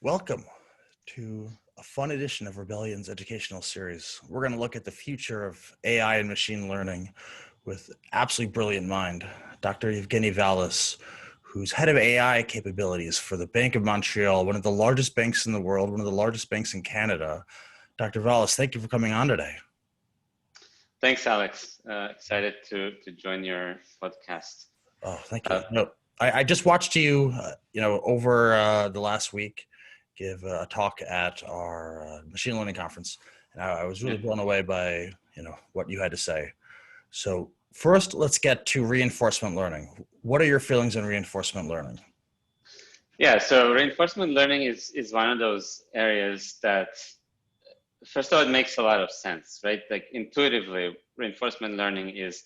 Welcome to a fun edition of Rebellion's educational series. We're going to look at the future of AI and machine learning with absolutely brilliant mind, Dr. Evgeny Vallis, who's head of AI capabilities for the Bank of Montreal, one of the largest banks in the world, one of the largest banks in Canada. Dr. Vallis, thank you for coming on today. Thanks, Alex. Excited to join your podcast. Oh, thank you. I just watched you, over the last week give a talk at our machine learning conference, and I was really blown away by what you had to say. So first, let's get to reinforcement learning. What are your feelings on reinforcement learning? Yeah, so reinforcement learning is one of those areas that, first of all, it makes a lot of sense, right? Like intuitively, reinforcement learning is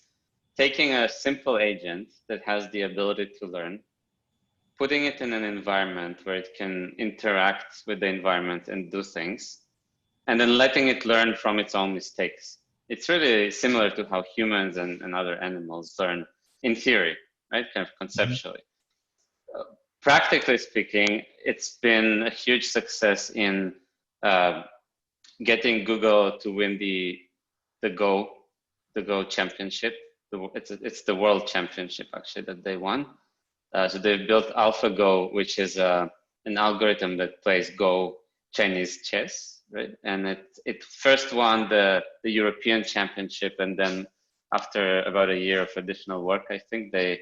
taking a simple agent that has the ability to learn, putting it in an environment where it can interact with the environment and do things, and then letting it learn from its own mistakes. It's really similar to how humans and other animals learn in theory, right? Kind of conceptually. Practically speaking, it's been a huge success in getting Google to win the Go championship. It's the world championship actually that they won. So they've built AlphaGo, which is an algorithm that plays Go Chinese chess, right? And it first won the European championship, and then after about a year of additional work, I think they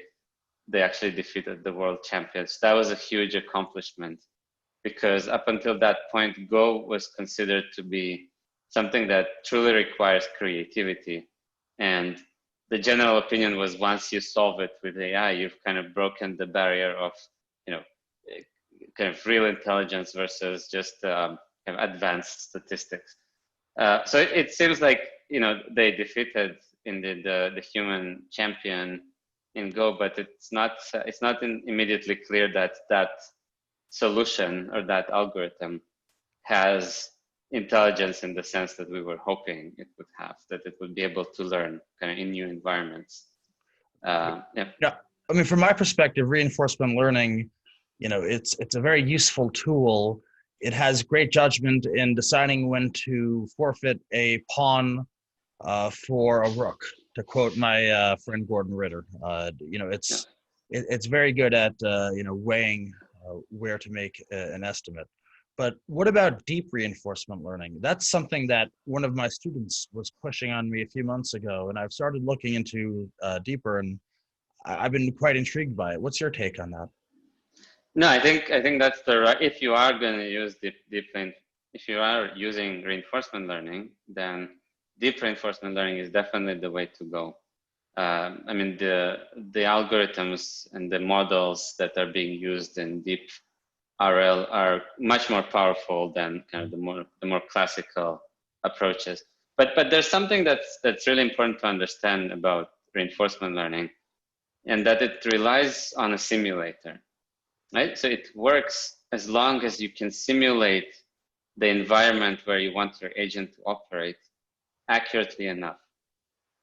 actually defeated the world champions. That was a huge accomplishment because up until that point, Go was considered to be something that truly requires creativity. And the general opinion was once you solve it with AI, you've kind of broken the barrier of, kind of real intelligence versus just kind of advanced statistics. So it seems like, they defeated indeed the human champion in Go, but it's not immediately clear that solution or that algorithm has intelligence in the sense that we were hoping it would have, that it would be able to learn kind of in new environments. Yeah. I mean, from my perspective, reinforcement learning, it's a very useful tool. It has great judgment in deciding when to forfeit a pawn for a rook, to quote my friend Gordon Ritter. It's very good at weighing where to make an estimate. But what about deep reinforcement learning? That's something that one of my students was pushing on me a few months ago, and I've started looking into deeper, and I've been quite intrigued by it. What's your take on that? No, I think that's the right. If you are going to use if you are using reinforcement learning, then deep reinforcement learning is definitely the way to go. I mean, the algorithms and the models that are being used in deep RL are much more powerful than kind of the more classical approaches. But there's something that's really important to understand about reinforcement learning, and that it relies on a simulator, right? So it works as long as you can simulate the environment where you want your agent to operate accurately enough,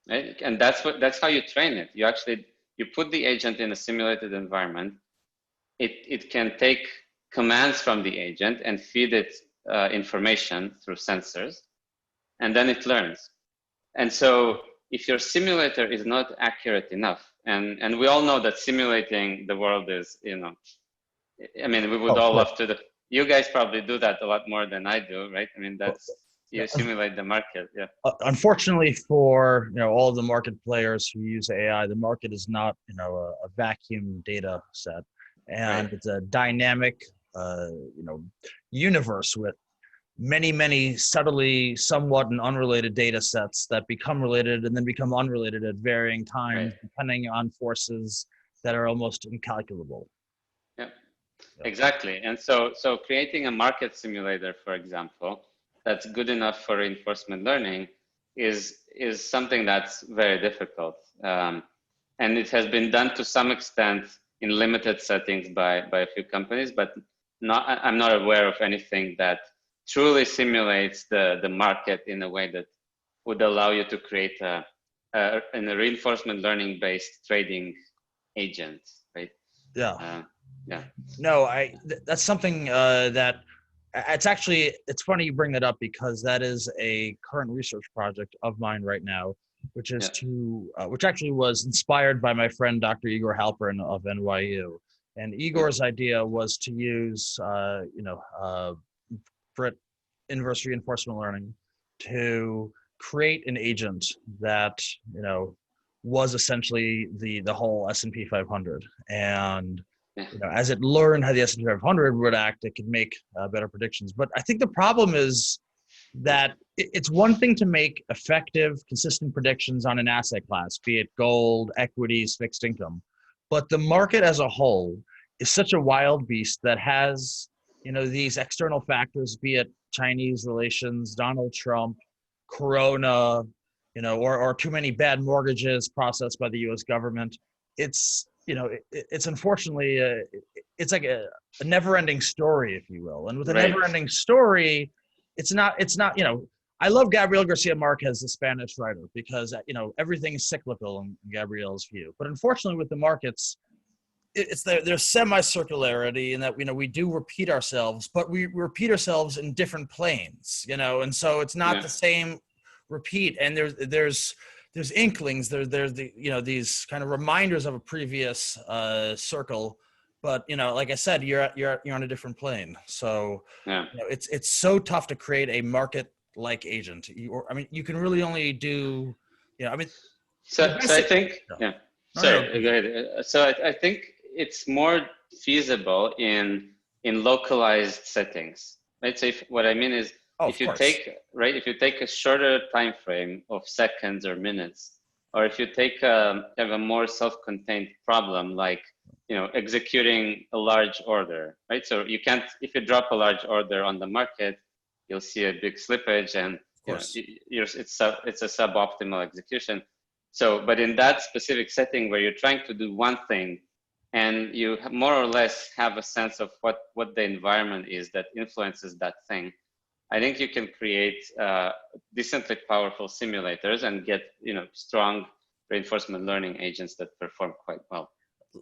right? And that's how you train it. You put the agent in a simulated environment. It can take commands from the agent and feed it information through sensors, and then it learns. And so if your simulator is not accurate enough, and we all know that simulating the world is, I mean, we would all love to you guys probably do that a lot more than I do, right? I mean, you simulate the market. Yeah. Unfortunately for all of the market players who use AI, the market is not a vacuum data set, and right. It's a dynamic universe with many subtly somewhat and unrelated data sets that become related and then become unrelated at varying times, right, depending on forces that are almost incalculable. Yeah, exactly. And so creating a market simulator, for example, that's good enough for reinforcement learning is something that's very difficult. And it has been done to some extent in limited settings by a few companies, but I'm not aware of anything that truly simulates the market in a way that would allow you to create a reinforcement learning based trading agent, right? Yeah. No, that's something that It's funny you bring that up because that is a current research project of mine right now, which is which actually was inspired by my friend Dr. Igor Halperin of NYU. And Igor's idea was to use, for inverse reinforcement learning to create an agent that, was essentially the whole S&P 500. And as it learned how the S&P 500 would act, it could make better predictions. But I think the problem is that it's one thing to make effective, consistent predictions on an asset class, be it gold, equities, fixed income. But the market as a whole is such a wild beast that has, these external factors, be it Chinese relations, Donald Trump, Corona, or too many bad mortgages processed by the U.S. government. It's, it's unfortunately, it's like a never-ending story, if you will. And with a never-ending story, it's not, I love Gabriel Garcia Marquez, the Spanish writer, because, everything is cyclical in Gabriel's view. But unfortunately with the markets, there's semi-circularity in that, we do repeat ourselves, but we repeat ourselves in different planes, and so it's not the same repeat. And there's inklings, there's these kind of reminders of a previous circle, but like I said, you're on a different plane. So it's so tough to create a market-like agent. You can really only do, So I think, Sorry, go ahead. So I think it's more feasible in localized settings. Right. So what I mean is, if you take a shorter time frame of seconds or minutes, or if you take kind of a more self-contained problem, like executing a large order, right? So you can't, if you drop a large order on the market, you'll see a big slippage, and it's a suboptimal execution. So, but in that specific setting where you're trying to do one thing, and you more or less have a sense of what the environment is that influences that thing, I think you can create decently powerful simulators and get strong reinforcement learning agents that perform quite well.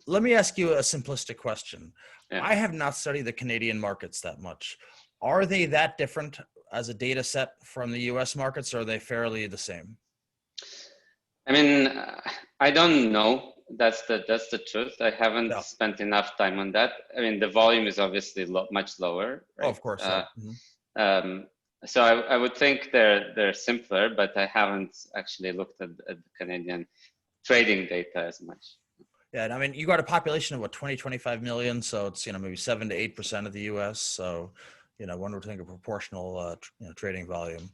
Let me ask you a simplistic question. I have not studied the Canadian markets that much. Are they that different as a data set from the US markets, or are they fairly the same? I mean, I don't know. That's the truth. I haven't spent enough time on that. I mean, the volume is obviously much lower. Right? Oh, of course. So I would think they're simpler, but I haven't actually looked at the Canadian trading data as much. Yeah, and I mean, you got a population of 25 million, so it's maybe 7 to 8% of the U.S. So one would think a proportional trading volume.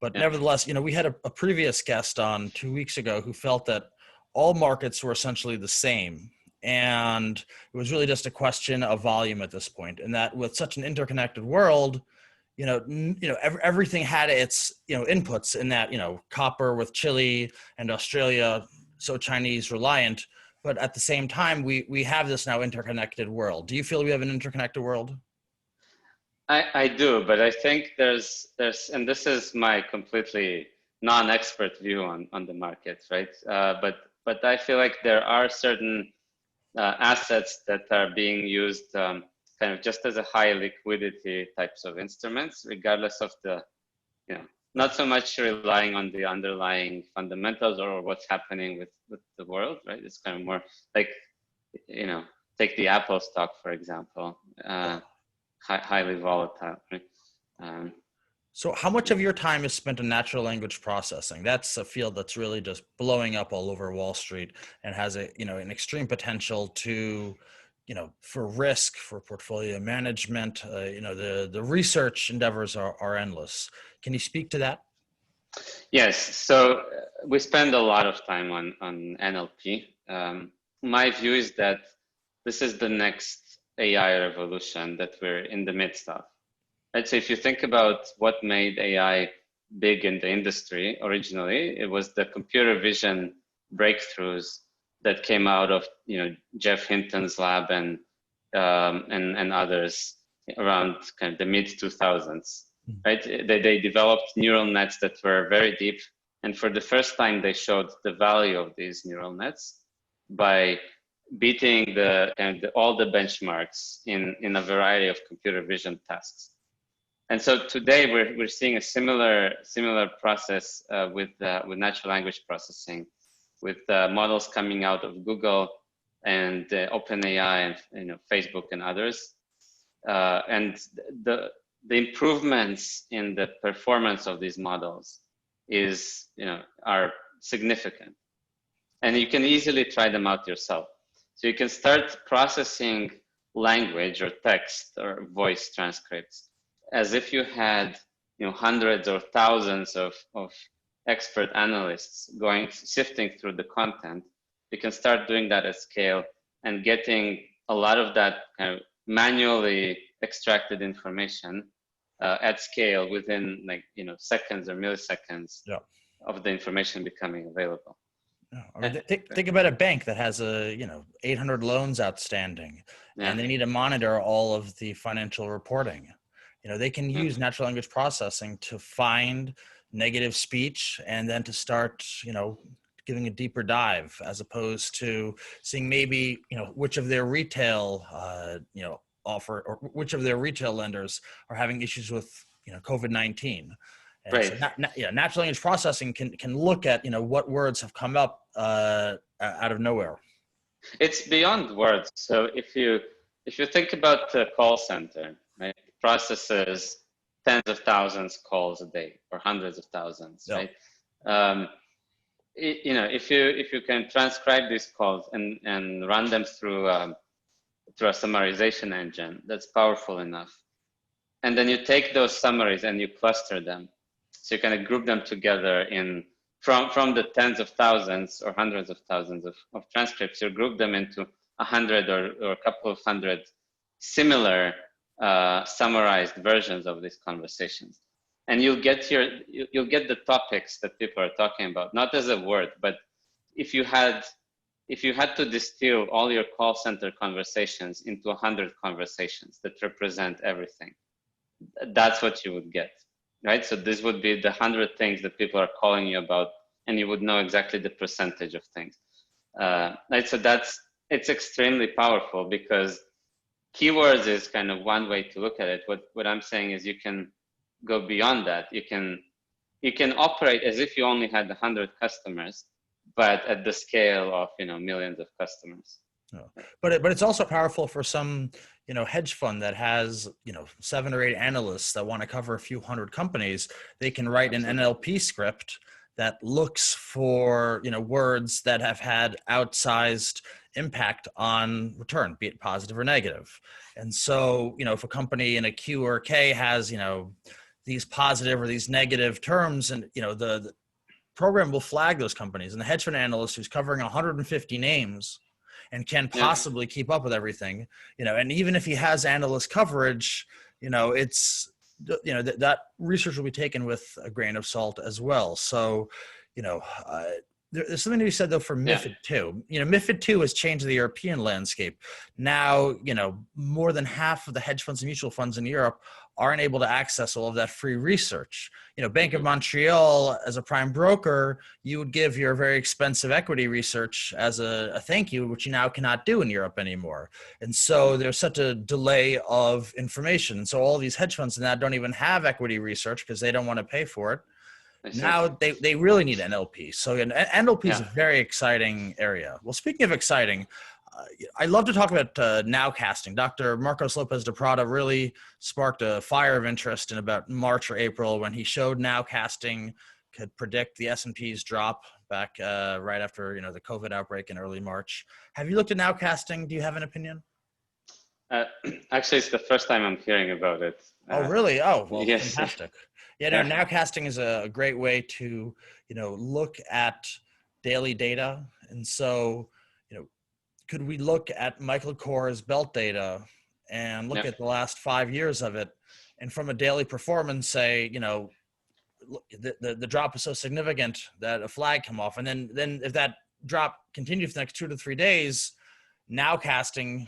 But nevertheless, we had a previous guest on 2 weeks ago who felt that all markets were essentially the same, and it was really just a question of volume at this point. And that with such an interconnected world, everything had its inputs in that copper with Chile and Australia, so Chinese reliant. But at the same time, we have this now interconnected world. Do you feel we have an interconnected world? I do, but I think there's, and this is my completely non-expert view on the market, right? But I feel like there are certain assets that are being used kind of just as a high liquidity types of instruments, regardless of the, not so much relying on the underlying fundamentals or what's happening with the world, right? It's kind of more like, take the Apple stock, for example. Highly volatile. Right? So how much of your time is spent in natural language processing? That's a field that's really just blowing up all over Wall Street and has an extreme potential to, for risk, for portfolio management. The research endeavors are endless. Can you speak to that? Yes. So we spend a lot of time on NLP. My view is that this is the next AI revolution that we're in the midst of. Right? So if you think about what made AI big in the industry originally, it was the computer vision breakthroughs that came out of Jeff Hinton's lab and others around kind of the mid 2000s. Right? They developed neural nets that were very deep, and for the first time they showed the value of these neural nets by beating all the benchmarks in a variety of computer vision tests. And so today we're seeing a similar process with natural language processing, with models coming out of Google and OpenAI and Facebook and others, and the improvements in the performance of these models are significant, and you can easily try them out yourself. So you can start processing language or text or voice transcripts as if you had hundreds or thousands of expert analysts sifting through the content. You can start doing that at scale and getting a lot of that kind of manually extracted information at scale within seconds or milliseconds of the information becoming available. I mean, think about a bank that has 800 loans outstanding, and they need to monitor all of the financial reporting. They can use natural language processing to find negative speech and then to start, giving a deeper dive, as opposed to seeing maybe, which of their retail, offer, or which of their retail lenders are having issues with, COVID-19. And right. So natural language processing can look at, what words have come up out of nowhere. It's beyond words. So if you think about the call center, right, it processes tens of thousands of calls a day or hundreds of thousands, right? If you can transcribe these calls and run them through a summarization engine, that's powerful enough. And then you take those summaries and you cluster them. So you kind of group them together from the tens of thousands or hundreds of thousands of transcripts. You group them into 100 or a couple of hundred similar summarized versions of these conversations, and you'll get the topics that people are talking about, not as a word, but if you had to distill all your call center conversations into 100 conversations that represent everything, that's what you would get, right? So this would be the 100 things that people are calling you about, and you would know exactly the percentage of things, right? So it's extremely powerful, because keywords is kind of one way to look at it. What I'm saying is you can go beyond that. You can operate as if you only had 100 customers, but at the scale of millions of customers. But it's also powerful for some hedge fund that has 7 or 8 analysts that want to cover a few hundred companies. They can write an NLP script that looks for words that have had outsized impact on return, be it positive or negative. And so if a company in a Q or K has these positive or these negative terms, and the program will flag those companies, and the hedge fund analyst who's covering 150 names and can possibly keep up with everything, and even if he has analyst coverage, it's that research will be taken with a grain of salt as well. So there's something to be said though for MiFID II. MiFID II has changed the European landscape. Now, more than half of the hedge funds and mutual funds in Europe aren't able to access all of that free research. Bank of Montreal, as a prime broker, you would give your very expensive equity research as a thank you, which you now cannot do in Europe anymore. And so there's such a delay of information. And so all these hedge funds now don't even have equity research because they don't want to pay for it. Now they really need NLP. So NLP is a very exciting area. Well, speaking of exciting, I love to talk about nowcasting. Dr. Marcos Lopez de Prada really sparked a fire of interest in about March or April when he showed nowcasting could predict the S&P's drop back right after the COVID outbreak in early March. Have you looked at nowcasting? Do you have an opinion? Actually, it's the first time I'm hearing about it. Oh, really? Oh, well, yes. Fantastic. Nowcasting is a great way to, look at daily data. And so, could we look at Michael Kor's belt data and look at the last 5 years of it, and from a daily performance say, the drop is so significant that a flag come off. And then if that drop continues for the next 2 to 3 days, nowcasting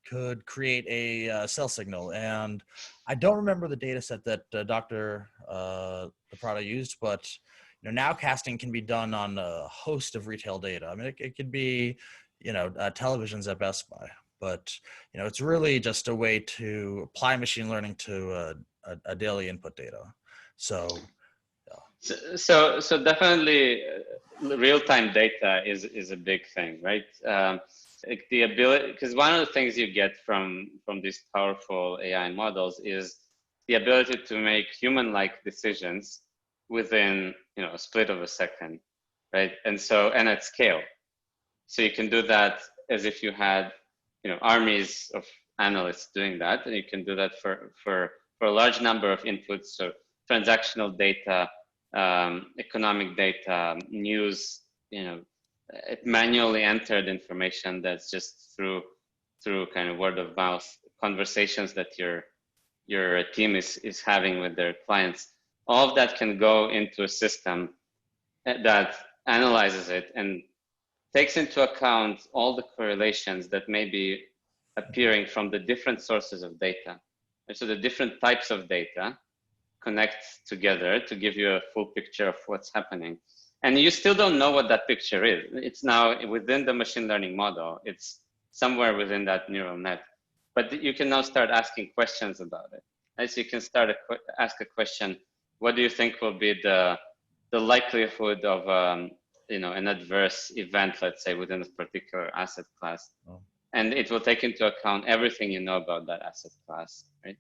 could create a sell signal. And I don't remember the data set that Dr. de Prada used, but nowcasting can be done on a host of retail data. I mean, it could be, televisions at Best Buy, but it's really just a way to apply machine learning to a daily input data. So, so definitely real-time data is a big thing, right? Like the ability, because one of the things you get from these powerful AI models is the ability to make human-like decisions within, you know, a split of a second, right? And at scale. So you can do that as if you had, you know, armies of analysts doing that, and you can do that for a large number of inputs, so transactional data, economic data, news, you know, manually entered information that's just through kind of word of mouth conversations that your team is having with their clients. All of that can go into a system that analyzes it and takes into account all the correlations that may be appearing from the different sources of data. And so the different types of data connect together to give you a full picture of what's happening. And you still don't know what that picture is. It's now within the machine learning model. It's somewhere within that neural net. But you can now start asking questions about it. Right? So you can start ask a question, what do you think will be the likelihood of you know, an adverse event, let's say, within a particular asset class? Oh. And it will take into account everything you know about that asset class, right?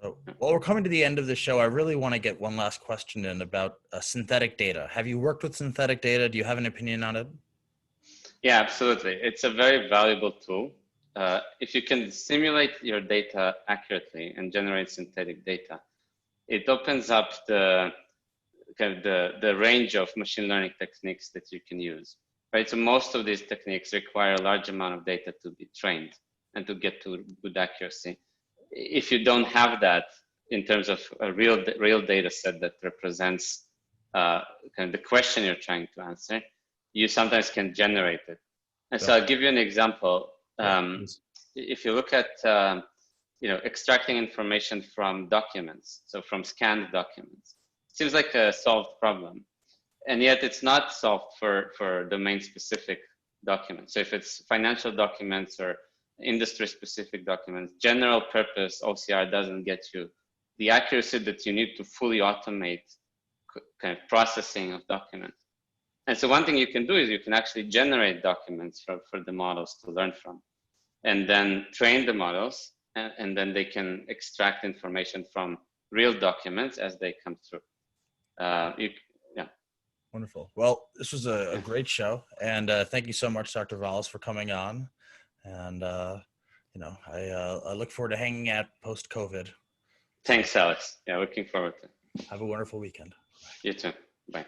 So, while we're coming to the end of the show, I really want to get one last question in about synthetic data. Have you worked with synthetic data? Do you have an opinion on it? Yeah, absolutely. It's a very valuable tool. If you can simulate your data accurately and generate synthetic data, it opens up the range of machine learning techniques that you can use, right? So most of these techniques require a large amount of data to be trained and to get to good accuracy. If you don't have that in terms of a real data set that represents kind of the question you're trying to answer, you sometimes can generate it. And so I'll give you an example. If you look at you know, extracting information from documents, so from scanned documents, seems like a solved problem, and yet it's not solved for domain-specific documents. So if it's financial documents or industry-specific documents, general purpose OCR doesn't get you the accuracy that you need to fully automate kind of processing of documents. And so one thing you can do is you can actually generate documents for the models to learn from, and then train the models, and then they can extract information from real documents as they come through. Yeah. Wonderful. Well, this was a great show, and thank you so much, Dr. Valles, for coming on. And you know, I look forward to hanging out post-COVID. Thanks, Alex. Yeah, looking forward to it. Have a wonderful weekend. Bye. You too. Bye.